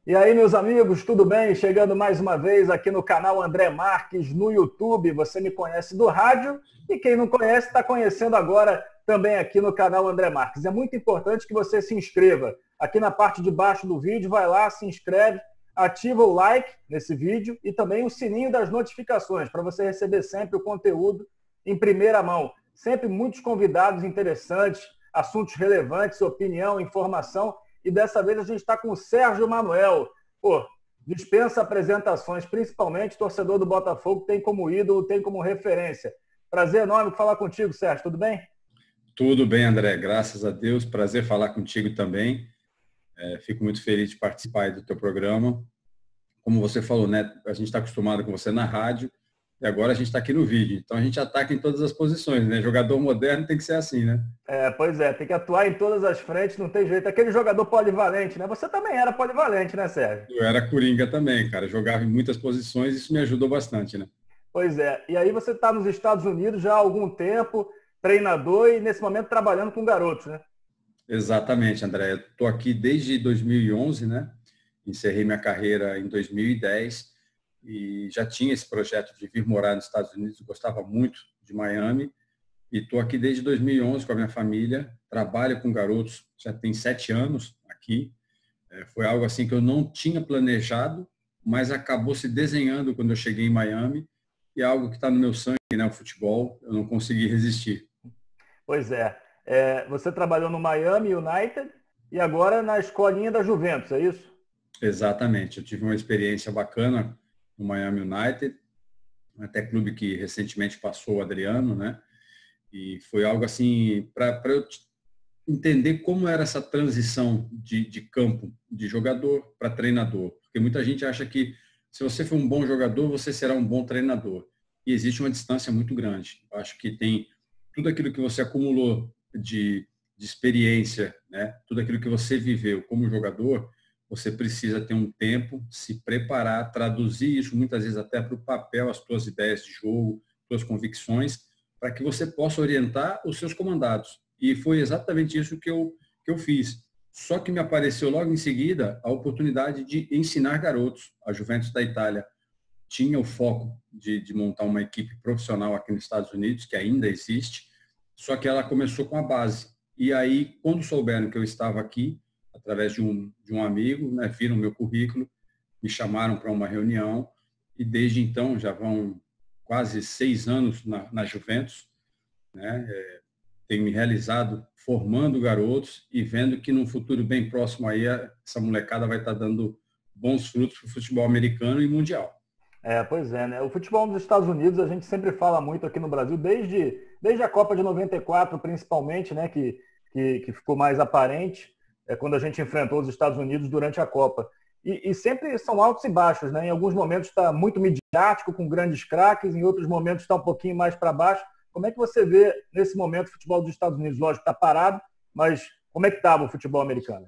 E aí, meus amigos, tudo bem? Chegando mais uma vez aqui no canal André Marques no YouTube. Você me conhece do rádio e quem não conhece está conhecendo agora também aqui no canal André Marques. É muito importante que você se inscreva. Aqui na parte de baixo do vídeo, vai lá, se inscreve, ativa o like nesse vídeo e também o sininho das notificações para você receber sempre o conteúdo em primeira mão. Sempre muitos convidados interessantes, assuntos relevantes, opinião, informação. E dessa vez a gente está com o Sérgio Manuel. Pô, dispensa apresentações, principalmente torcedor do Botafogo tem como ídolo, tem como referência. Prazer enorme falar contigo, Sérgio. Tudo bem? Tudo bem, André. Graças a Deus. Prazer falar contigo também. Fico muito feliz de participar aí do teu programa. Como você falou, né? A gente está acostumado com você na rádio e agora a gente está aqui no vídeo. Então a gente ataca em todas as posições, né? Jogador moderno tem que ser assim, né? Pois é, tem que atuar em todas as frentes, não tem jeito. Aquele jogador polivalente, né? Você também era polivalente, né, Sérgio? Eu era coringa também, cara. Jogava em muitas posições e isso me ajudou bastante, né? Pois é. E aí você está nos Estados Unidos já há algum tempo, treinador e nesse momento trabalhando com garotos, né? Exatamente, André. Eu estou aqui desde 2011, né? Encerrei minha carreira em 2010 e já tinha esse projeto de vir morar nos Estados Unidos. Eu gostava muito de Miami e estou aqui desde 2011 com a minha família. Trabalho com garotos, já tem 7 anos aqui. Foi algo assim que eu não tinha planejado, mas acabou se desenhando quando eu cheguei em Miami e é algo que está no meu sangue, né? O futebol, eu não consegui resistir. Pois é. Você trabalhou no Miami United e agora na escolinha da Juventus, é isso? Exatamente. Eu tive uma experiência bacana no Miami United, até clube que recentemente passou o Adriano, né? E foi algo assim, para eu entender como era essa transição de campo, de jogador para treinador. Porque muita gente acha que se você for um bom jogador, você será um bom treinador. E existe uma distância muito grande. Eu acho que tem tudo aquilo que você acumulou de experiência, né? Tudo aquilo que você viveu como jogador, você precisa ter um tempo, se preparar, traduzir isso muitas vezes até para o papel, as suas ideias de jogo, suas convicções, para que você possa orientar os seus comandados. E foi exatamente isso que eu fiz. Só que me apareceu logo em seguida a oportunidade de ensinar garotos. A Juventus da Itália tinha o foco de montar uma equipe profissional aqui nos Estados Unidos, que ainda existe, só que ela começou com a base. E aí, quando souberam que eu estava aqui, através de um amigo, né, viram meu currículo, me chamaram para uma reunião e desde então já vão quase 6 anos na Juventus, né? Tenho me realizado formando garotos e vendo que num futuro bem próximo aí essa molecada vai estar dando bons frutos para o futebol americano e mundial. Pois é, né? O futebol nos Estados Unidos a gente sempre fala muito aqui no Brasil, desde a Copa de 94 principalmente, né? Que ficou mais aparente quando a gente enfrentou os Estados Unidos durante a Copa. E sempre são altos e baixos, né? Em alguns momentos está muito midiático, com grandes craques, em outros momentos está um pouquinho mais para baixo. Como é que você vê, nesse momento, o futebol dos Estados Unidos? Lógico, está parado, mas como é que estava o futebol americano?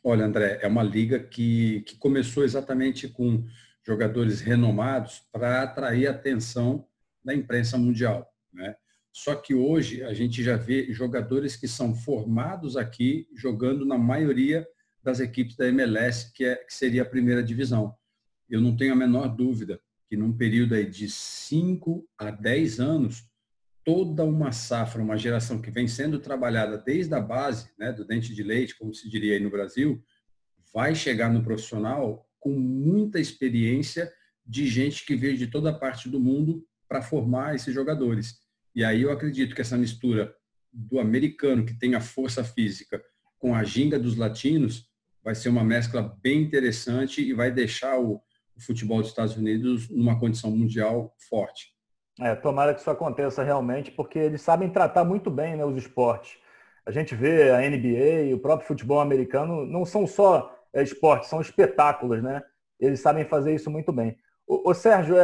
Olha, André, é uma liga que começou exatamente com jogadores renomados para atrair a atenção da imprensa mundial, né? Só que hoje a gente já vê jogadores que são formados aqui jogando na maioria das equipes da MLS, que seria a primeira divisão. Eu não tenho a menor dúvida que num período aí de 5 a 10 anos, toda uma safra, uma geração que vem sendo trabalhada desde a base, né, do dente de leite, como se diria aí no Brasil, vai chegar no profissional com muita experiência de gente que veio de toda parte do mundo para formar esses jogadores. E aí eu acredito que essa mistura do americano, que tem a força física, com a ginga dos latinos, vai ser uma mescla bem interessante e vai deixar o futebol dos Estados Unidos numa condição mundial forte. Tomara que isso aconteça realmente, porque eles sabem tratar muito bem, né, os esportes. A gente vê a NBA e o próprio futebol americano, não são só esportes, são espetáculos, né? Eles sabem fazer isso muito bem. O Sérgio,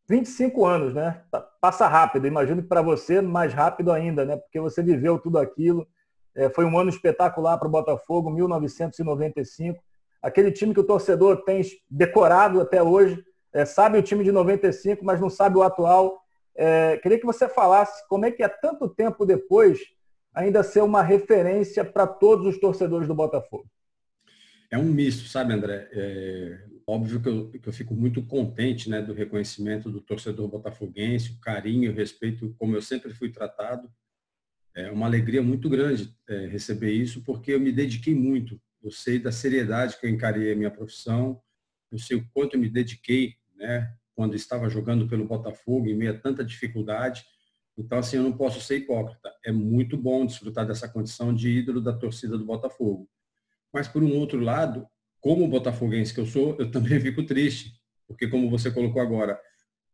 25 anos, né? Passa rápido, imagino que para você mais rápido ainda, né? Porque você viveu tudo aquilo. Foi um ano espetacular para o Botafogo, 1995. Aquele time que o torcedor tem decorado até hoje, sabe o time de 95, mas não sabe o atual. Queria que você falasse como é que é tanto tempo depois ainda ser uma referência para todos os torcedores do Botafogo. É um misto, sabe, André? Óbvio que eu fico muito contente, né, do reconhecimento do torcedor botafoguense, o carinho, o respeito, como eu sempre fui tratado. É uma alegria muito grande receber isso, porque eu me dediquei muito. Eu sei da seriedade que eu encarei a minha profissão, eu sei o quanto eu me dediquei, né, quando estava jogando pelo Botafogo, em meio a tanta dificuldade. Então, assim, eu não posso ser hipócrita. É muito bom desfrutar dessa condição de ídolo da torcida do Botafogo. Mas, por um outro lado, como botafoguense que eu sou, eu também fico triste, porque, como você colocou agora,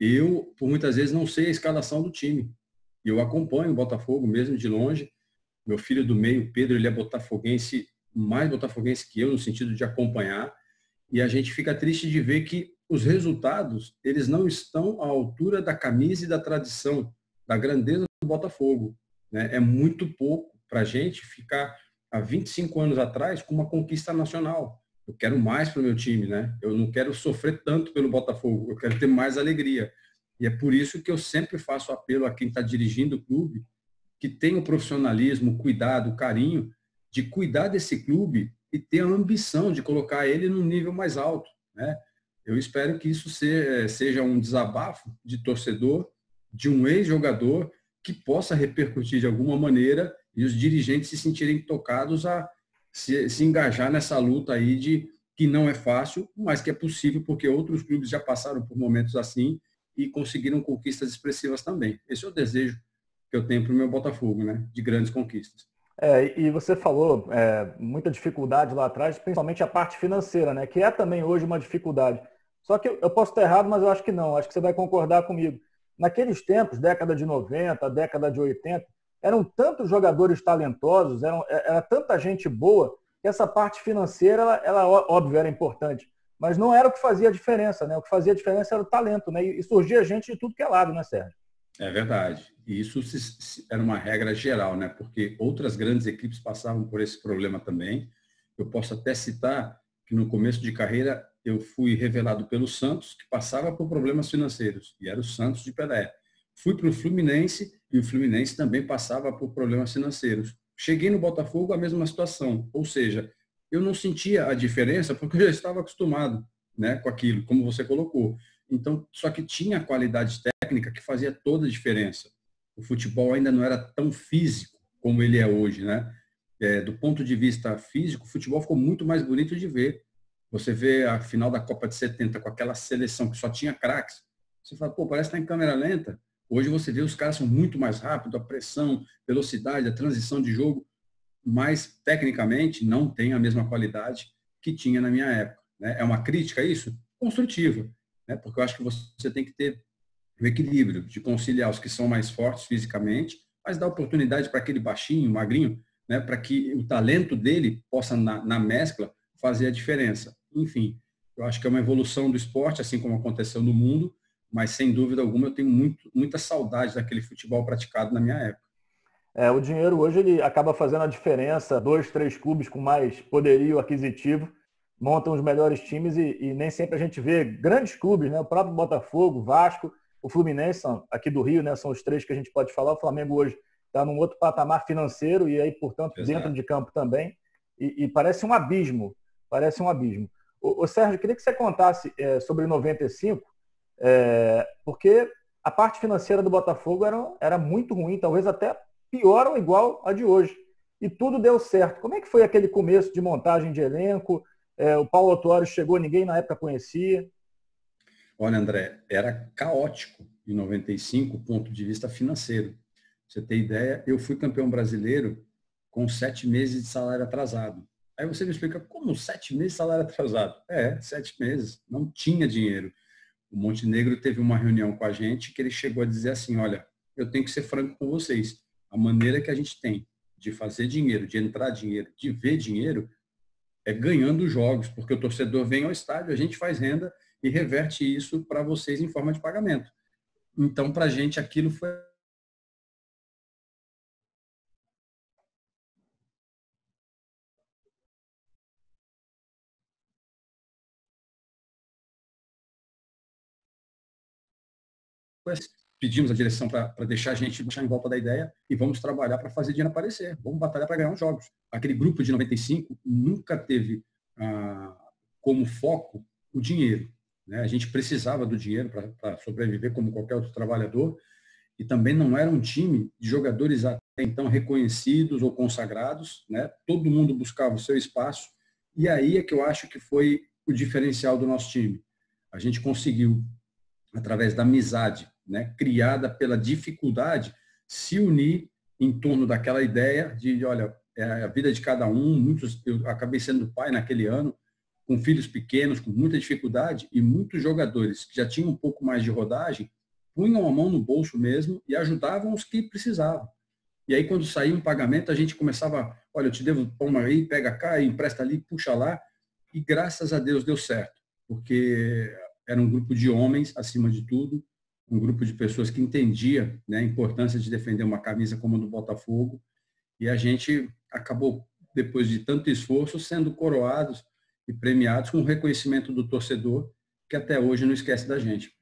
eu, por muitas vezes, não sei a escalação do time. Eu acompanho o Botafogo, mesmo de longe. Meu filho do meio, Pedro, ele é botafoguense, mais botafoguense que eu, no sentido de acompanhar. E a gente fica triste de ver que os resultados, eles não estão à altura da camisa e da tradição, da grandeza do Botafogo, né? É muito pouco para a gente ficar há 25 anos atrás com uma conquista nacional. Eu quero mais para o meu time, né? Eu não quero sofrer tanto pelo Botafogo, eu quero ter mais alegria. E é por isso que eu sempre faço apelo a quem está dirigindo o clube, que tenha o profissionalismo, o cuidado, o carinho de cuidar desse clube e ter a ambição de colocar ele num nível mais alto, né? Eu espero que isso seja um desabafo de torcedor, de um ex-jogador, que possa repercutir de alguma maneira e os dirigentes se sentirem tocados a se engajar nessa luta aí de que não é fácil, mas que é possível, porque outros clubes já passaram por momentos assim e conseguiram conquistas expressivas também. Esse é o desejo que eu tenho para o meu Botafogo, né? De grandes conquistas. E você falou muita dificuldade lá atrás, principalmente a parte financeira, né? Que é também hoje uma dificuldade. Só que eu posso estar errado, mas eu acho que não. Acho que você vai concordar comigo. Naqueles tempos, década de 90, década de 80, eram tantos jogadores talentosos, era tanta gente boa, que essa parte financeira, óbvio, era importante. Mas não era o que fazia a diferença, né? O que fazia a diferença era o talento, né? E surgia gente de tudo que é lado, né, Sérgio? É verdade. E isso era uma regra geral, né? Porque outras grandes equipes passavam por esse problema também. Eu posso até citar que no começo de carreira eu fui revelado pelo Santos, que passava por problemas financeiros, e era o Santos de Pelé. Fui para o Fluminense e o Fluminense também passava por problemas financeiros. Cheguei no Botafogo, a mesma situação. Ou seja, eu não sentia a diferença porque eu já estava acostumado, né, com aquilo, como você colocou. Então, só que tinha qualidade técnica que fazia toda a diferença. O futebol ainda não era tão físico como ele é hoje, né? Do ponto de vista físico, o futebol ficou muito mais bonito de ver. Você vê a final da Copa de 70 com aquela seleção que só tinha craques. Você fala, pô, parece que está em câmera lenta. Hoje você vê os caras são muito mais rápidos, a pressão, velocidade, a transição de jogo, mas tecnicamente não tem a mesma qualidade que tinha na minha época, né? É uma crítica a isso? Construtiva, né? Porque eu acho que você tem que ter o equilíbrio de conciliar os que são mais fortes fisicamente, mas dar oportunidade para aquele baixinho, magrinho, né? Para que o talento dele possa, na mescla, fazer a diferença. Enfim, eu acho que é uma evolução do esporte, assim como aconteceu no mundo, mas sem dúvida alguma eu tenho muita saudade daquele futebol praticado na minha época. O dinheiro hoje ele acaba fazendo a diferença. 2, 3 clubes com mais poderio aquisitivo montam os melhores times e nem sempre a gente vê grandes clubes, né? O próprio Botafogo, Vasco, o Fluminense, aqui do Rio, né? São os 3 que a gente pode falar. O Flamengo hoje está num outro patamar financeiro e aí, portanto, Exato. Dentro de campo também. E parece um abismo. Parece um abismo. O Sérgio, queria que você contasse sobre 95, porque a parte financeira do Botafogo era muito ruim, talvez até pior ou igual a de hoje. E tudo deu certo. Como é que foi aquele começo de montagem de elenco? O Paulo Autuori chegou, ninguém na época conhecia. Olha, André, era caótico em 95, ponto de vista financeiro. Pra você ter ideia, eu fui campeão brasileiro com 7 meses de salário atrasado. Aí você me explica, como 7 meses de salário atrasado? 7 meses, não tinha dinheiro. O Montenegro teve uma reunião com a gente que ele chegou a dizer assim, olha, eu tenho que ser franco com vocês. A maneira que a gente tem de fazer dinheiro, de entrar dinheiro, de ver dinheiro, é ganhando jogos, porque o torcedor vem ao estádio, a gente faz renda e reverte isso para vocês em forma de pagamento. Então, para a gente, aquilo foi pedimos a direção para deixar a gente deixar em volta da ideia e vamos trabalhar para fazer dinheiro aparecer. Vamos batalhar para ganhar os jogos. Aquele grupo de 95 nunca teve como foco o dinheiro, né? A gente precisava do dinheiro para sobreviver como qualquer outro trabalhador, e também não era um time de jogadores até então reconhecidos ou consagrados, né? Todo mundo buscava o seu espaço, e aí é que eu acho que foi o diferencial do nosso time. A gente conseguiu, através da amizade, né, criada pela dificuldade, se unir em torno daquela ideia de, olha, é a vida de cada um. Eu acabei sendo pai naquele ano, com filhos pequenos, com muita dificuldade, e muitos jogadores que já tinham um pouco mais de rodagem punham a mão no bolso mesmo e ajudavam os que precisavam. E aí, quando saía um pagamento, a gente começava, olha, eu te devo, toma aí, pega cá, empresta ali, puxa lá, e graças a Deus deu certo, porque era um grupo de homens, acima de tudo, um grupo de pessoas que entendia, né, a importância de defender uma camisa como a do Botafogo, e a gente acabou, depois de tanto esforço, sendo coroados e premiados com o reconhecimento do torcedor, que até hoje não esquece da gente.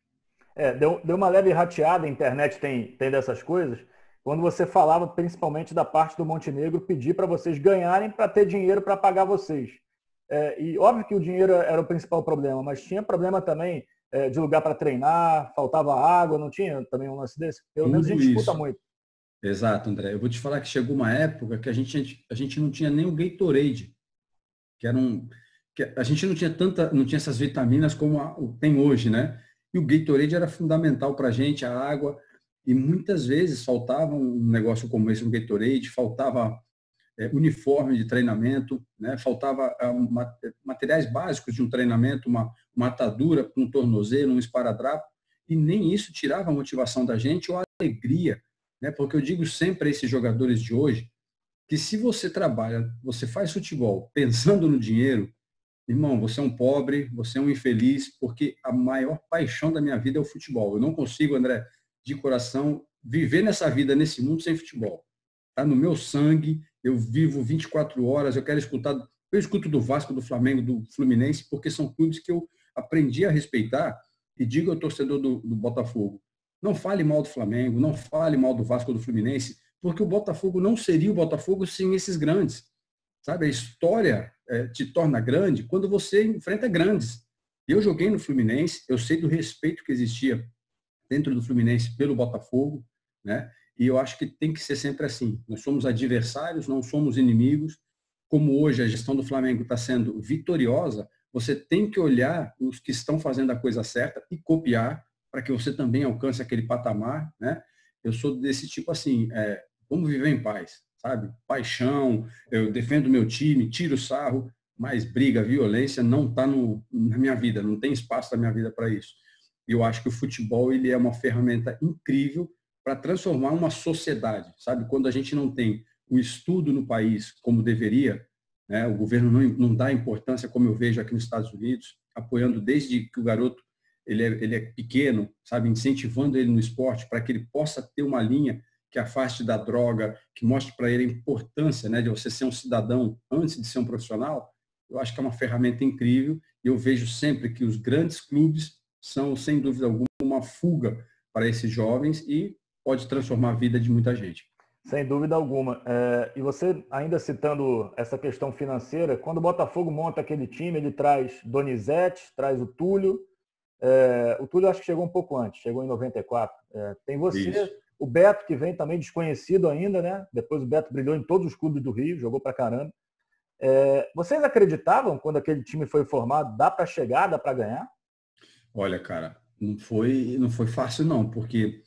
Deu uma leve rateada, a internet tem dessas coisas, quando você falava principalmente da parte do Montenegro pedir para vocês ganharem para ter dinheiro para pagar vocês. E óbvio que o dinheiro era o principal problema, mas tinha problema também de lugar para treinar, faltava água, não tinha também um lance desse? Pelo menos a gente escuta muito. Exato, André. Eu vou te falar que chegou uma época que a gente não tinha nem o Gatorade, que a gente não tinha essas vitaminas como tem hoje, né? E o Gatorade era fundamental para a gente, a água, e muitas vezes faltava um negócio como esse, um Gatorade, faltava uniforme de treinamento, né? Faltava materiais básicos de um treinamento, uma atadura para um tornozelo, um esparadrapo, e nem isso tirava a motivação da gente ou a alegria, né? Porque eu digo sempre a esses jogadores de hoje que se você trabalha, você faz futebol pensando no dinheiro, irmão, você é um pobre, você é um infeliz, porque a maior paixão da minha vida é o futebol. Eu não consigo, André, de coração, viver nessa vida, nesse mundo sem futebol. Está no meu sangue, eu vivo 24 horas, eu escuto do Vasco, do Flamengo, do Fluminense, porque são clubes que eu aprendi a respeitar, e digo ao torcedor do Botafogo, não fale mal do Flamengo, não fale mal do Vasco ou do Fluminense, porque o Botafogo não seria o Botafogo sem esses grandes. Sabe, a história te torna grande quando você enfrenta grandes. Eu joguei no Fluminense, eu sei do respeito que existia dentro do Fluminense pelo Botafogo, né? E eu acho que tem que ser sempre assim. Nós somos adversários, não somos inimigos. Como hoje a gestão do Flamengo está sendo vitoriosa, você tem que olhar os que estão fazendo a coisa certa e copiar para que você também alcance aquele patamar, né? Eu sou desse tipo assim, vamos viver em paz, sabe? Paixão, eu defendo meu time, tiro sarro, mas briga, violência não está na minha vida, não tem espaço na minha vida para isso. E eu acho que o futebol ele é uma ferramenta incrível para transformar uma sociedade, sabe? Quando a gente não tem o estudo no país como deveria, né? O governo não dá importância, como eu vejo aqui nos Estados Unidos, apoiando desde que o garoto ele é pequeno, sabe? Incentivando ele no esporte para que ele possa ter uma linha que afaste da droga, que mostre para ele a importância, né, de você ser um cidadão antes de ser um profissional. Eu acho que é uma ferramenta incrível e eu vejo sempre que os grandes clubes são, sem dúvida alguma, uma fuga para esses jovens e pode transformar a vida de muita gente. Sem dúvida alguma. E você, ainda citando essa questão financeira, quando o Botafogo monta aquele time, ele traz Donizete, traz o Túlio. O Túlio acho que chegou um pouco antes, chegou em 94. Tem você, isso. O Beto, que vem também desconhecido ainda, né? Depois o Beto brilhou em todos os clubes do Rio, jogou pra caramba. Vocês acreditavam quando aquele time foi formado, dá para chegar, dá para ganhar? Olha, cara, não foi fácil não, porque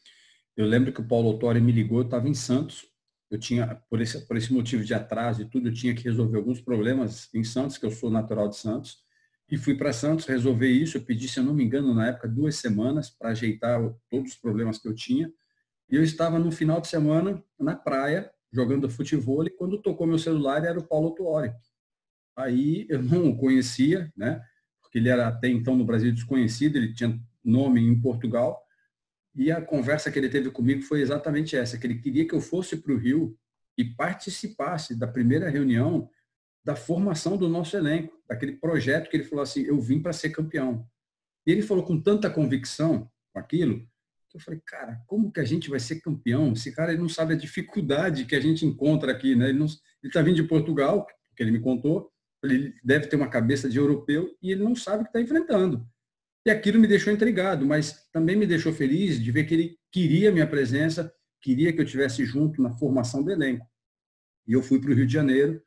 eu lembro que o Paulo Autori me ligou, eu estava em Santos, eu tinha, por esse motivo de atraso e tudo, eu tinha que resolver alguns problemas em Santos, que eu sou natural de Santos, e fui para Santos resolver isso. Eu pedi, se eu não me engano, na época, 2 semanas para ajeitar todos os problemas que eu tinha, e eu estava no final de semana na praia, jogando futebol, e quando tocou meu celular era o Paulo Autori. Aí eu não o conhecia, né? Porque ele era até então no Brasil desconhecido, ele tinha nome em Portugal, e a conversa que ele teve comigo foi exatamente essa, que ele queria que eu fosse para o Rio e participasse da primeira reunião da formação do nosso elenco, daquele projeto que ele falou assim, eu vim para ser campeão. E ele falou com tanta convicção com aquilo, que eu falei, cara, como que a gente vai ser campeão? Esse cara ele não sabe a dificuldade que a gente encontra aqui, né? Ele está vindo de Portugal, que ele me contou, ele deve ter uma cabeça de europeu e ele não sabe o que está enfrentando. E aquilo me deixou intrigado, mas também me deixou feliz de ver que ele queria minha presença, queria que eu estivesse junto na formação do elenco. E eu fui para o Rio de Janeiro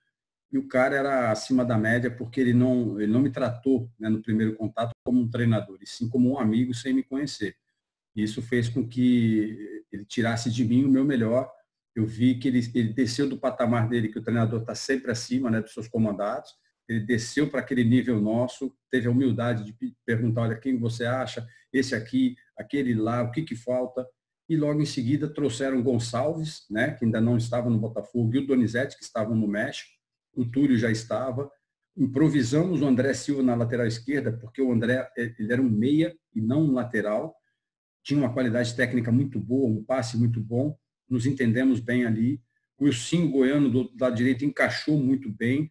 e o cara era acima da média porque ele não me tratou, né, no primeiro contato como um treinador, e sim como um amigo sem me conhecer. E isso fez com que ele tirasse de mim o meu melhor. Eu vi que ele desceu do patamar dele, que o treinador está sempre acima, né, dos seus comandados. Ele desceu para aquele nível nosso, teve a humildade de perguntar, olha, quem você acha, esse aqui, aquele lá, o que falta? E logo em seguida trouxeram o Gonçalves, né, que ainda não estava no Botafogo, e o Donizete, que estavam no México. O Túlio já estava. Improvisamos o André Silva na lateral esquerda, porque o André ele era um meia e não um lateral. Tinha uma qualidade técnica muito boa, um passe muito bom. Nos entendemos bem ali. O Wilson Goiano do lado direito encaixou muito bem.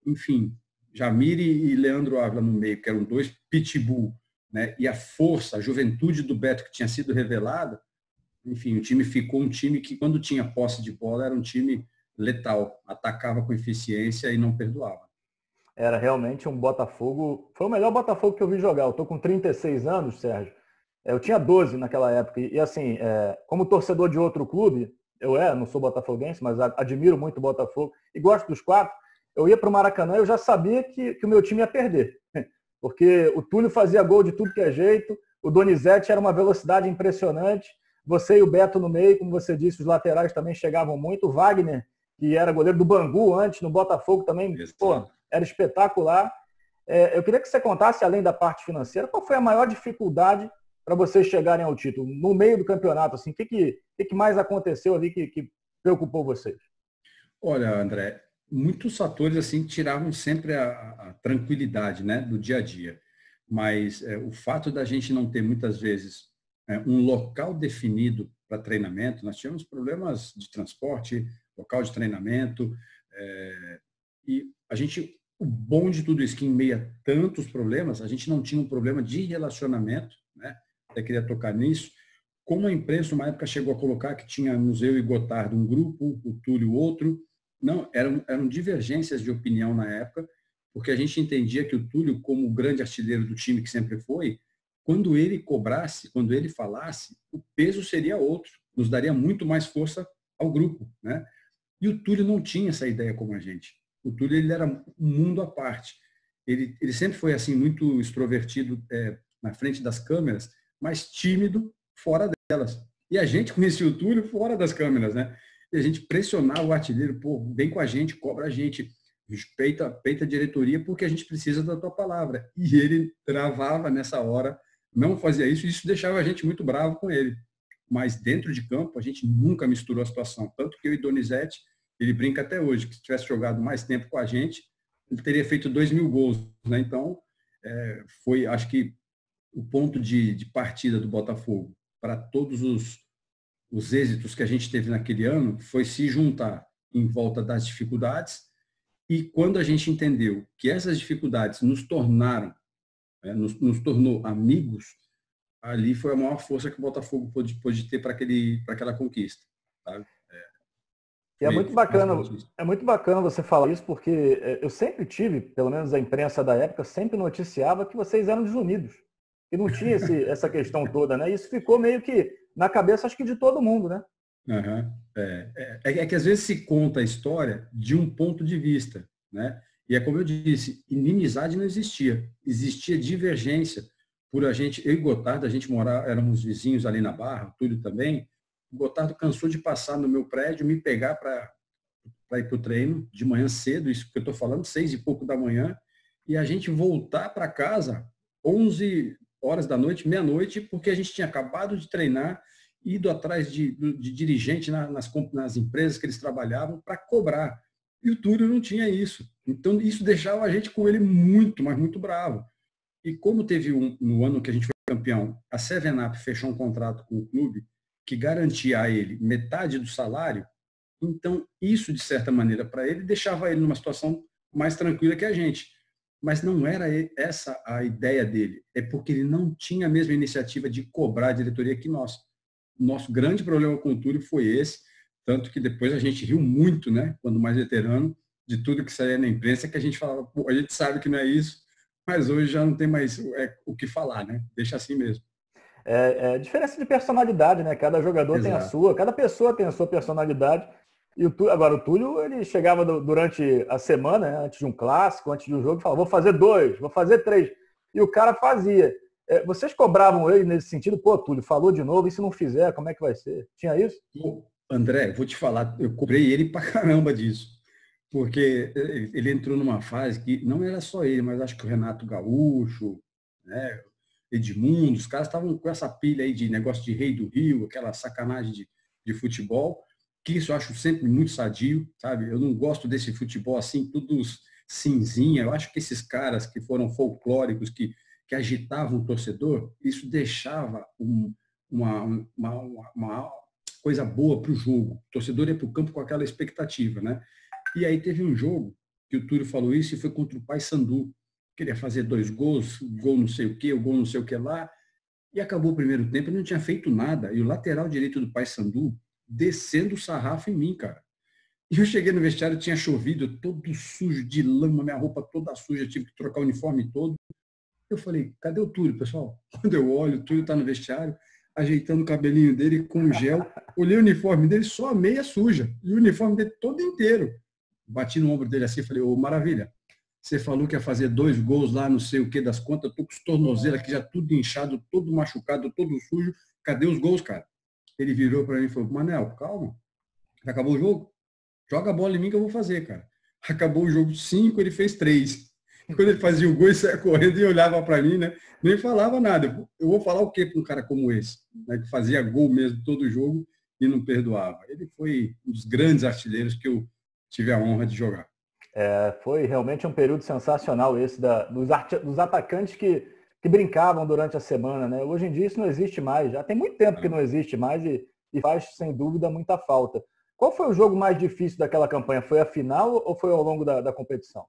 Enfim, Jamir e Leandro Ávila no meio, que eram dois pitbull, né? E a força, a juventude do Beto que tinha sido revelada. Enfim, o time ficou um time que, quando tinha posse de bola, era um time letal, atacava com eficiência e não perdoava. Era realmente um Botafogo, foi o melhor Botafogo que eu vi jogar. Eu estou com 36 anos, Sérgio. Eu tinha 12 naquela época. E assim, como torcedor de outro clube, eu não sou botafoguense, mas admiro muito o Botafogo e gosto dos quatro. Eu ia para o Maracanã e eu já sabia que o meu time ia perder. Porque o Túlio fazia gol de tudo que é jeito, o Donizete era uma velocidade impressionante, você e o Beto no meio, como você disse, os laterais também chegavam muito, o Wagner, que era goleiro do Bangu antes, no Botafogo também, pô, era espetacular. Eu queria que você contasse, além da parte financeira, qual foi a maior dificuldade para vocês chegarem ao título? No meio do campeonato, assim, o que mais aconteceu ali que preocupou vocês? Olha, André, muitos fatores assim tiravam sempre a tranquilidade, né, do dia a dia. Mas o fato da gente não ter, muitas vezes, um local definido para treinamento, nós tínhamos problemas de transporte, local de treinamento, e o bom de tudo isso, que em meio a tantos problemas, a gente não tinha um problema de relacionamento, né? Até queria tocar nisso. Como a imprensa, uma época, chegou a colocar que tínhamos eu e Gotardo um grupo, o Túlio outro. Não, eram divergências de opinião na época, porque a gente entendia que o Túlio, como o grande artilheiro do time que sempre foi, quando ele cobrasse, quando ele falasse, o peso seria outro, nos daria muito mais força ao grupo, né? E o Túlio não tinha essa ideia como a gente. O Túlio ele era um mundo à parte. Ele sempre foi assim muito extrovertido na frente das câmeras, mas tímido fora delas. E a gente conhecia o Túlio fora das câmeras, né? E a gente pressionava o artilheiro, pô, vem com a gente, cobra a gente, peita a diretoria, porque a gente precisa da tua palavra. E ele travava nessa hora, não fazia isso, e isso deixava a gente muito bravo com ele. Mas dentro de campo, a gente nunca misturou a situação. Tanto que eu e Donizete, ele brinca até hoje, que se tivesse jogado mais tempo com a gente, ele teria feito 2.000 gols, né? Então, foi, acho que, o ponto de partida do Botafogo para todos os êxitos que a gente teve naquele ano foi se juntar em volta das dificuldades, e quando a gente entendeu que essas dificuldades nos tornaram, nos tornou amigos, ali foi a maior força que o Botafogo pôde ter para aquela conquista, sabe? E é muito bacana você falar isso, porque eu sempre tive, pelo menos a imprensa da época, sempre noticiava que vocês eram desunidos. E não tinha essa questão toda, né? Isso ficou meio que na cabeça, acho que de todo mundo, né? Uhum. É que às vezes se conta a história de um ponto de vista, né? E é como eu disse, inimizade não existia. Existia divergência por eu e Gotardo, a gente éramos vizinhos ali na Barra, o Túlio também. O Gotardo cansou de passar no meu prédio, me pegar para ir para o treino de manhã cedo, isso que eu estou falando, 6 e pouco da manhã, e a gente voltar para casa 11 horas da noite, meia-noite, porque a gente tinha acabado de treinar, ido atrás de dirigente nas empresas que eles trabalhavam para cobrar. E o Túlio não tinha isso. Então, isso deixava a gente com ele muito, mas muito bravo. E como teve no ano que a gente foi campeão, a 7up fechou um contrato com o clube que garantia a ele metade do salário, então isso, de certa maneira, para ele, deixava ele numa situação mais tranquila que a gente. Mas não era essa a ideia dele. É porque ele não tinha a mesma iniciativa de cobrar a diretoria que nós. Nosso grande problema com o Túlio foi esse, tanto que depois a gente riu muito, né, quando mais veterano, de tudo que saía na imprensa, que a gente falava, pô, a gente sabe que não é isso, mas hoje já não tem mais o que falar, né? Deixa assim mesmo. Diferença de personalidade, né? Cada jogador tem a Exato. sua, cada pessoa tem a sua personalidade. E agora, o Túlio, ele chegava durante a semana, né, antes de um clássico, antes de um jogo, e falava, vou fazer 2, vou fazer 3. E o cara fazia. Vocês cobravam ele nesse sentido? Pô, Túlio, falou de novo, e se não fizer, como é que vai ser? Tinha isso? Pô, André, vou te falar, eu cobrei ele pra caramba disso. Porque ele entrou numa fase que não era só ele, mas acho que o Renato Gaúcho, né, Edmundo, os caras estavam com essa pilha aí de negócio de Rei do Rio, aquela sacanagem de futebol, que isso eu acho sempre muito sadio, sabe? Eu não gosto desse futebol assim, tudo cinzinha. Eu acho que esses caras que foram folclóricos, que agitavam o torcedor, isso deixava uma coisa boa para o jogo. O torcedor ia para o campo com aquela expectativa, né? E aí teve um jogo que o Túlio falou isso e foi contra o Paysandu. Queria fazer 2 gols, gol não sei o quê, o gol não sei o que lá. E acabou o primeiro tempo, ele não tinha feito nada. E o lateral direito do Paysandu descendo o sarrafo em mim, cara. E eu cheguei no vestiário, tinha chovido, todo sujo de lama, minha roupa toda suja, tive que trocar o uniforme todo. Eu falei, cadê o Túlio, pessoal? Quando eu olho, o Túlio está no vestiário, ajeitando o cabelinho dele com gel. Olhei o uniforme dele, só a meia suja. E o uniforme dele todo inteiro. Bati no ombro dele assim e falei, ô, maravilha, você falou que ia fazer 2 gols lá, não sei o que das contas, tô com os tornozelos aqui já tudo inchado, todo machucado, todo sujo. Cadê os gols, cara? Ele virou para mim e falou, Manel, calma, já acabou o jogo? Joga a bola em mim que eu vou fazer, cara. Acabou o jogo 5, ele fez 3. Quando ele fazia o gol, ele saia correndo e olhava para mim, né? Nem falava nada. Eu vou falar o quê para um cara como esse, né? Que fazia gol mesmo todo jogo e não perdoava. Ele foi um dos grandes artilheiros que eu tive a honra de jogar. Foi realmente um período sensacional esse dos atacantes que brincavam durante a semana, né? Hoje em dia isso não existe mais. Já tem muito tempo que não existe mais e faz, sem dúvida, muita falta. Qual foi o jogo mais difícil daquela campanha? Foi a final ou foi ao longo da competição?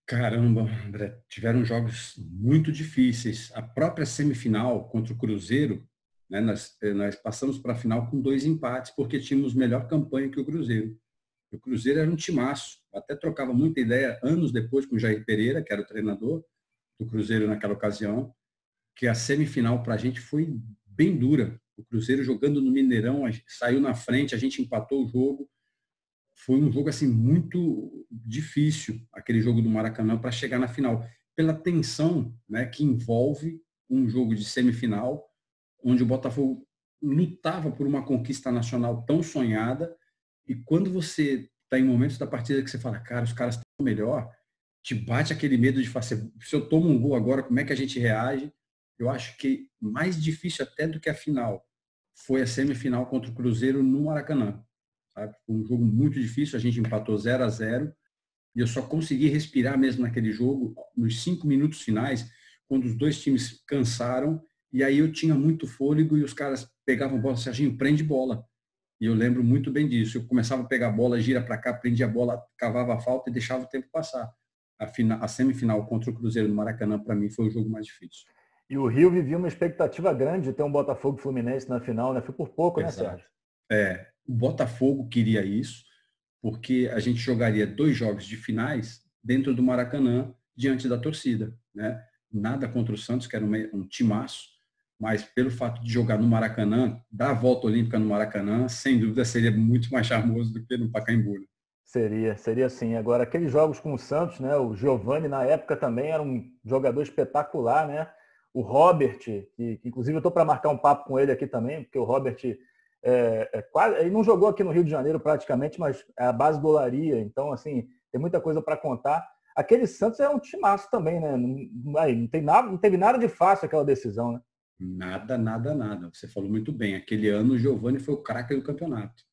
Caramba, André, tiveram jogos muito difíceis. A própria semifinal contra o Cruzeiro, né, nós passamos para a final com 2 empates, porque tínhamos melhor campanha que o Cruzeiro. O Cruzeiro era um timaço. Até trocava muita ideia anos depois com o Jair Pereira, que era o treinador do Cruzeiro naquela ocasião, que a semifinal para a gente foi bem dura. O Cruzeiro jogando no Mineirão, saiu na frente, a gente empatou o jogo. Foi um jogo assim muito difícil, aquele jogo do Maracanã, para chegar na final, pela tensão, né, que envolve um jogo de semifinal, onde o Botafogo lutava por uma conquista nacional tão sonhada, e quando você está em momentos da partida que você fala, cara, os caras estão melhor, te bate aquele medo de fazer, se eu tomo um gol agora, como é que a gente reage? Eu acho que mais difícil até do que a final foi a semifinal contra o Cruzeiro no Maracanã. Sabe? Foi um jogo muito difícil, a gente empatou 0-0 e eu só consegui respirar mesmo naquele jogo nos 5 minutos finais, quando os 2 times cansaram e aí eu tinha muito fôlego e os caras pegavam a bola, Serginho, prende bola. E eu lembro muito bem disso. Eu começava a pegar a bola, gira para cá, prendia a bola, cavava a falta e deixava o tempo passar. A semifinal contra o Cruzeiro no Maracanã, para mim, foi o jogo mais difícil. E o Rio vivia uma expectativa grande de ter um Botafogo Fluminense na final, né? Foi por pouco, né, Exato. Sérgio? O Botafogo queria isso, porque a gente jogaria 2 jogos de finais dentro do Maracanã, diante da torcida, né? Nada contra o Santos, que era um timaço, mas pelo fato de jogar no Maracanã, dar a volta olímpica no Maracanã, sem dúvida seria muito mais charmoso do que no Pacaembu. Né? Seria sim. Agora, aqueles jogos com o Santos, né? O Giovani, na época, também era um jogador espetacular, né? O Robert, que inclusive eu estou para marcar um papo com ele aqui também, porque o Robert ele não jogou aqui no Rio de Janeiro praticamente, mas é a base do Olaria, então, assim, tem muita coisa para contar. Aquele Santos é um timaço também, né? Não teve nada de fácil aquela decisão, né? Nada. Você falou muito bem. Aquele ano o Giovani foi o craque do campeonato.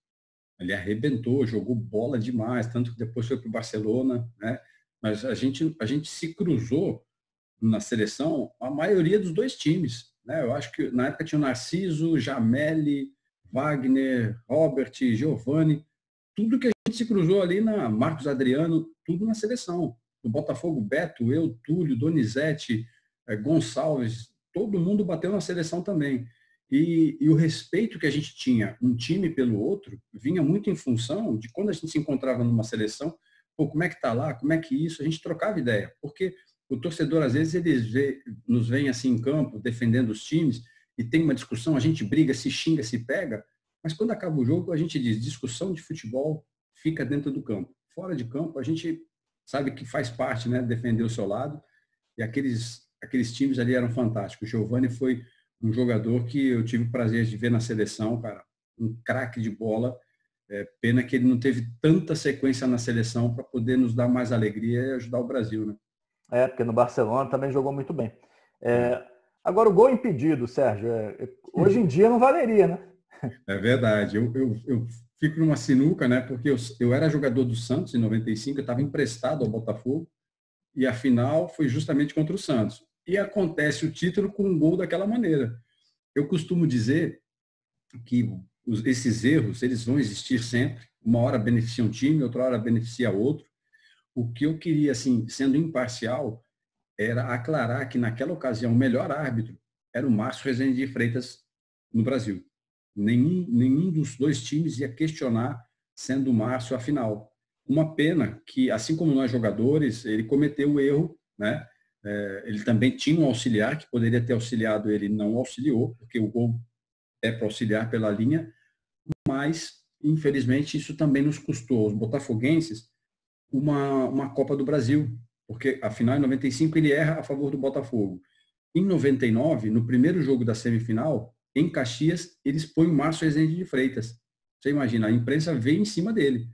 Ele arrebentou, jogou bola demais, tanto que depois foi para o Barcelona, né? Mas a gente se cruzou na seleção a maioria dos 2 times, né? Eu acho que na época tinha o Narciso, Jameli, Wagner, Robert, Giovani, tudo que a gente se cruzou ali na Marcos Adriano, tudo na seleção. Do Botafogo, Beto, eu, Túlio, Donizete, Gonçalves, todo mundo bateu na seleção também. E o respeito que a gente tinha um time pelo outro vinha muito em função de quando a gente se encontrava numa seleção, pô, como é que tá lá, como é que isso, a gente trocava ideia, porque o torcedor às vezes nos vem assim em campo defendendo os times e tem uma discussão, a gente briga, se xinga, se pega, mas quando acaba o jogo a gente diz, discussão de futebol fica dentro do campo, fora de campo a gente sabe que faz parte, né, defender o seu lado, e aqueles times ali eram fantásticos. O Giovani foi um jogador que eu tive o prazer de ver na seleção, cara, um craque de bola. Pena que ele não teve tanta sequência na seleção para poder nos dar mais alegria e ajudar o Brasil, né? Porque no Barcelona também jogou muito bem. Agora, o gol impedido, Sérgio, hoje em dia não valeria, né? É verdade. Eu fico numa sinuca, né? Porque eu era jogador do Santos em 95, eu estava emprestado ao Botafogo e a final foi justamente contra o Santos. E acontece o título com um gol daquela maneira. Eu costumo dizer que esses erros, eles vão existir sempre. Uma hora beneficia um time, outra hora beneficia outro. O que eu queria, assim, sendo imparcial, era aclarar que naquela ocasião o melhor árbitro era o Márcio Rezende de Freitas no Brasil. Nenhum dos dois times ia questionar sendo o Márcio a final. Uma pena que, assim como nós jogadores, ele cometeu o erro, né? Ele também tinha um auxiliar que poderia ter auxiliado, ele não auxiliou, porque o gol é para auxiliar pela linha, mas, infelizmente, isso também nos custou aos botafoguenses uma Copa do Brasil, porque, afinal, em 95 ele erra a favor do Botafogo. Em 99, no primeiro jogo da semifinal, em Caxias, eles põem o Márcio Rezende de Freitas. Você imagina, a imprensa veio em cima dele.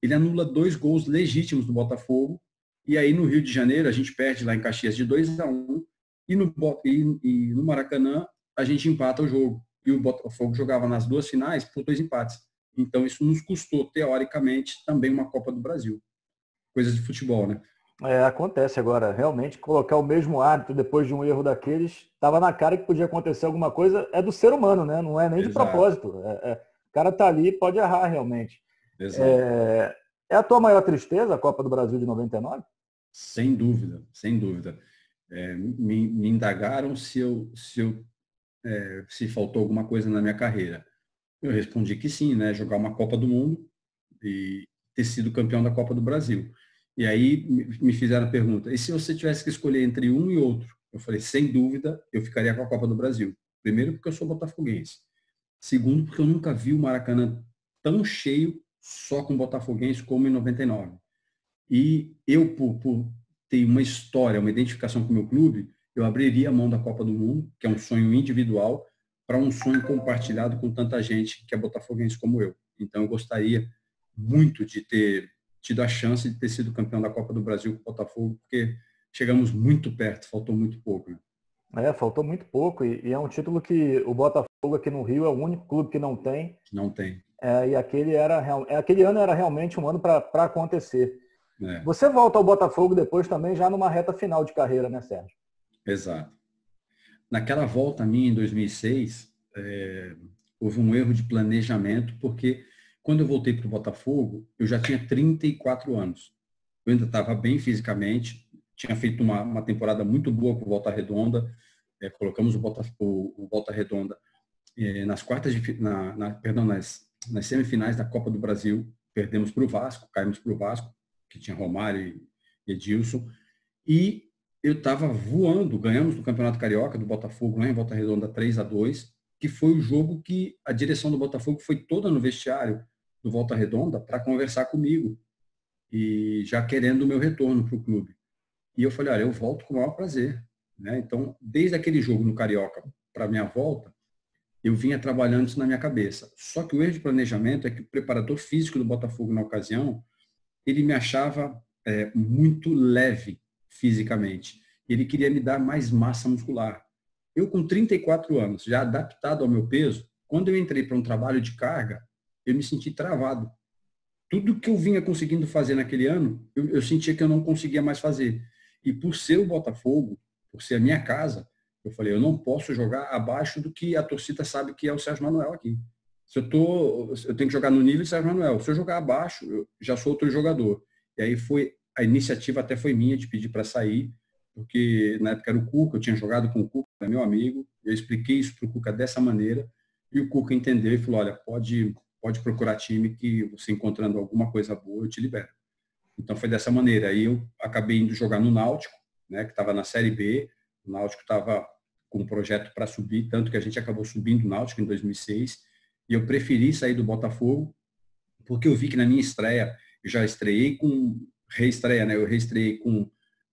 Ele anula 2 gols legítimos do Botafogo, e aí no Rio de Janeiro a gente perde lá em Caxias de 2-1, e no Maracanã a gente empata o jogo. E o Botafogo jogava nas 2 finais por 2 empates. Então isso nos custou, teoricamente, também uma Copa do Brasil. Coisas de futebol, né? Acontece agora. Realmente, colocar o mesmo árbitro depois de um erro daqueles, estava na cara que podia acontecer alguma coisa, é do ser humano, né? Não é nem de propósito. O cara tá ali, pode errar realmente. Exato. É a tua maior tristeza, a Copa do Brasil de 99? Sem dúvida, sem dúvida. Me indagaram se faltou alguma coisa na minha carreira. Eu respondi que sim, né? Jogar uma Copa do Mundo e ter sido campeão da Copa do Brasil. E aí me fizeram a pergunta, e se você tivesse que escolher entre um e outro? Eu falei, sem dúvida, eu ficaria com a Copa do Brasil. Primeiro, porque eu sou botafoguense. Segundo, porque eu nunca vi o Maracanã tão cheio só com botafoguense como em 99. E eu, por ter uma história, uma identificação com o meu clube, eu abriria a mão da Copa do Mundo, que é um sonho individual, para um sonho compartilhado com tanta gente que é botafoguense como eu. Então, eu gostaria muito de ter tido a chance de ter sido campeão da Copa do Brasil com o Botafogo, porque chegamos muito perto, faltou muito pouco. Né? Faltou muito pouco, e é um título que o Botafogo aqui no Rio é o único clube que não tem. Não tem. E aquele ano era realmente um ano para acontecer. Você volta ao Botafogo depois também, já numa reta final de carreira, né, Sérgio? Exato. Naquela volta minha, em 2006, houve um erro de planejamento, porque quando eu voltei para o Botafogo, eu já tinha 34 anos. Eu ainda estava bem fisicamente, tinha feito uma temporada muito boa com o Volta Redonda, colocamos o Volta Redonda nas semifinais da Copa do Brasil, perdemos para o Vasco, caímos para o Vasco, que tinha Romário e Edilson, e eu estava voando, ganhamos no Campeonato Carioca do Botafogo, lá em Volta Redonda 3-2, que foi o jogo que a direção do Botafogo foi toda no vestiário do Volta Redonda para conversar comigo, e já querendo o meu retorno para o clube. E eu falei, olha, eu volto com o maior prazer. Né? Então, desde aquele jogo no Carioca para a minha volta, eu vinha trabalhando isso na minha cabeça. Só que o erro de planejamento é que o preparador físico do Botafogo, na ocasião, ele me achava muito leve fisicamente. Ele queria me dar mais massa muscular. Eu, com 34 anos, já adaptado ao meu peso, quando eu entrei para um trabalho de carga, eu me senti travado. Tudo que eu vinha conseguindo fazer naquele ano, eu sentia que eu não conseguia mais fazer. E por ser o Botafogo, por ser a minha casa, eu falei, eu não posso jogar abaixo do que a torcida sabe que é o Sérgio Manuel aqui. Eu tenho que jogar no nível de Sérgio Manuel. Se eu jogar abaixo, eu já sou outro jogador. E aí a iniciativa até foi minha de pedir para sair, porque na época era o Cuca, eu tinha jogado com o Cuca, era meu amigo, eu expliquei isso para o Cuca dessa maneira, e o Cuca entendeu e falou, olha, pode procurar time que você encontrando alguma coisa boa, eu te libero. Então foi dessa maneira. Aí eu acabei indo jogar no Náutico, né, que estava na Série B, o Náutico estava com um projeto para subir, tanto que a gente acabou subindo o Náutico em 2006, e eu preferi sair do Botafogo, porque eu vi que na minha estreia, eu já estreiei com reestreia, né? Eu reestreiei com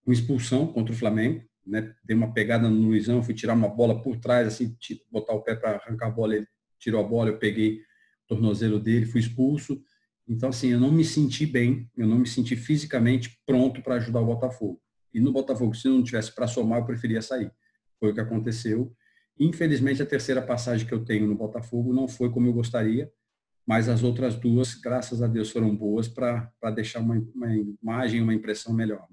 expulsão contra o Flamengo, né? Dei uma pegada no Luizão, fui tirar uma bola por trás, assim, botar o pé para arrancar a bola, ele tirou a bola, eu peguei o tornozelo dele, fui expulso. Então, assim, eu não me senti bem, eu não me senti fisicamente pronto para ajudar o Botafogo. E no Botafogo, se não tivesse para somar, eu preferia sair. Foi o que aconteceu. Infelizmente, a terceira passagem que eu tenho no Botafogo não foi como eu gostaria, mas as outras duas, graças a Deus, foram boas para deixar uma imagem, uma impressão melhor.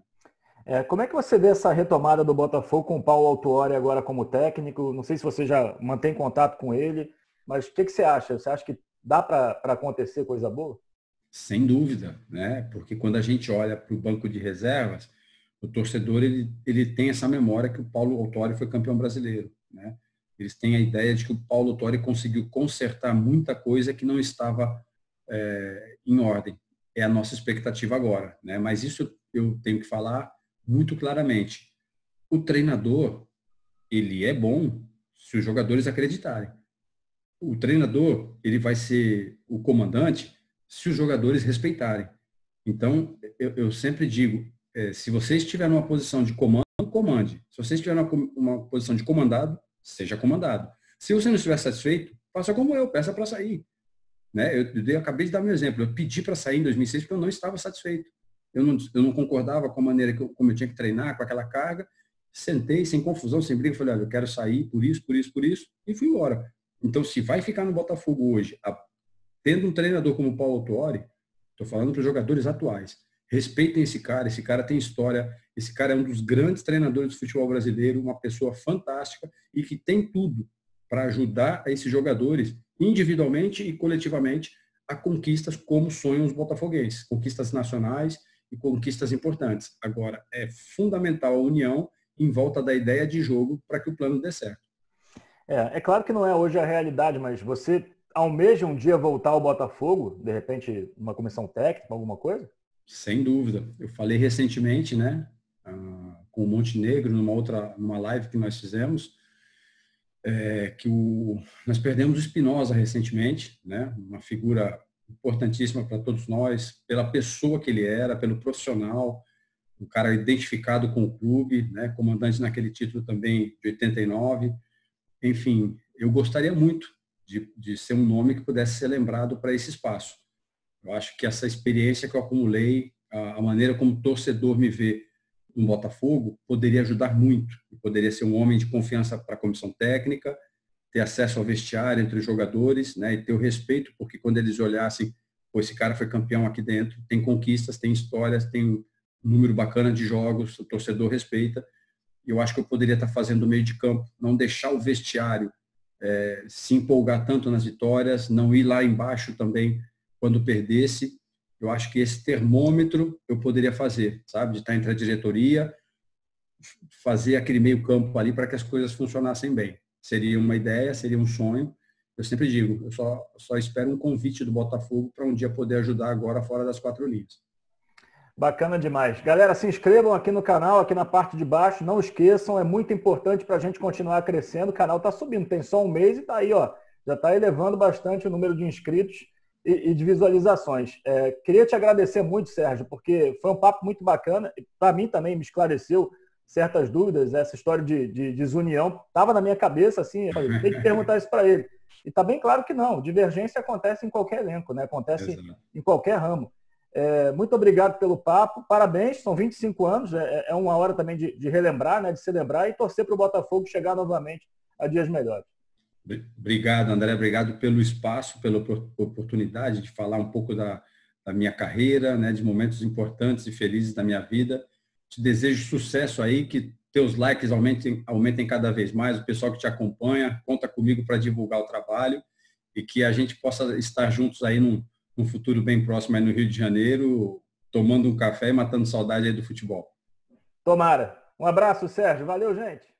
Como é que você vê essa retomada do Botafogo com o Paulo Autuori agora como técnico? Não sei se você já mantém contato com ele, mas o que você acha? Você acha que dá para acontecer coisa boa? Sem dúvida, né? Porque quando a gente olha para o banco de reservas, o torcedor ele tem essa memória que o Paulo Autuori foi campeão brasileiro, né? Eles têm a ideia de que o Paulo Autuori conseguiu consertar muita coisa que não estava em ordem. É a nossa expectativa agora, né? Mas isso eu tenho que falar muito claramente. O treinador, ele é bom se os jogadores acreditarem. O treinador, ele vai ser o comandante se os jogadores respeitarem. Então, eu sempre digo, se você estiver numa posição de comando, comande. Se você estiver numa posição de comandado, seja comandado. Se você não estiver satisfeito, faça como eu, peça para sair. Né? Eu acabei de dar meu exemplo. Eu pedi para sair em 2006 porque eu não estava satisfeito. Eu não concordava com a maneira como eu tinha que treinar, com aquela carga. Sentei sem confusão, sem briga, falei, olha, eu quero sair por isso, e fui embora. Então, se vai ficar no Botafogo hoje, tendo um treinador como o Paulo Autuori, estou falando para os jogadores atuais, respeitem esse cara tem história, esse cara é um dos grandes treinadores do futebol brasileiro, uma pessoa fantástica e que tem tudo para ajudar esses jogadores, individualmente e coletivamente, a conquistas como sonham os botafoguenses, conquistas nacionais e conquistas importantes. Agora, é fundamental a união em volta da ideia de jogo para que o plano dê certo. É claro que não é hoje a realidade, mas você almeja um dia voltar ao Botafogo, de repente uma comissão técnica, alguma coisa? Sem dúvida. Eu falei recentemente, né, com o Montenegro, numa live que nós fizemos, que nós perdemos o Espinosa recentemente, né, uma figura importantíssima para todos nós, pela pessoa que ele era, pelo profissional, um cara identificado com o clube, né, comandante naquele título também de 89. Enfim, eu gostaria muito de ser um nome que pudesse ser lembrado para esse espaço. Eu acho que essa experiência que eu acumulei, a maneira como o torcedor me vê no Botafogo, poderia ajudar muito. Eu poderia ser um homem de confiança para a comissão técnica, ter acesso ao vestiário entre os jogadores, né, e ter o respeito, porque quando eles olhassem, pô, esse cara foi campeão aqui dentro, tem conquistas, tem histórias, tem um número bacana de jogos, o torcedor respeita. Eu acho que eu poderia estar fazendo o meio de campo, não deixar o vestiário se empolgar tanto nas vitórias, não ir lá embaixo também quando perdesse. Eu acho que esse termômetro eu poderia fazer, sabe? De estar entre a diretoria, fazer aquele meio campo ali para que as coisas funcionassem bem. Seria uma ideia, seria um sonho. Eu sempre digo, eu só espero um convite do Botafogo para um dia poder ajudar agora fora das quatro linhas. Bacana demais. Galera, se inscrevam aqui no canal, aqui na parte de baixo. Não esqueçam, é muito importante para a gente continuar crescendo. O canal está subindo, tem só um mês e está aí, ó, já está elevando bastante o número de inscritos e de visualizações. Queria te agradecer muito, Sérgio, porque foi um papo muito bacana. Para mim também me esclareceu certas dúvidas. Essa história de desunião estava na minha cabeça, assim, eu falei, tem que perguntar isso para ele. E está bem claro que não. Divergência acontece em qualquer elenco, né? Acontece em qualquer ramo. Muito obrigado pelo papo, parabéns, são 25 anos, é uma hora também de relembrar, né, de celebrar e torcer para o Botafogo chegar novamente a dias melhores. Obrigado, André, obrigado pelo espaço, pela oportunidade de falar um pouco da minha carreira, né, de momentos importantes e felizes da minha vida. Te desejo sucesso aí, que teus likes aumentem cada vez mais, o pessoal que te acompanha, conta comigo para divulgar o trabalho e que a gente possa estar juntos aí num futuro bem próximo aí no Rio de Janeiro, tomando um café e matando saudade aí do futebol. Tomara. Um abraço, Sérgio. Valeu, gente.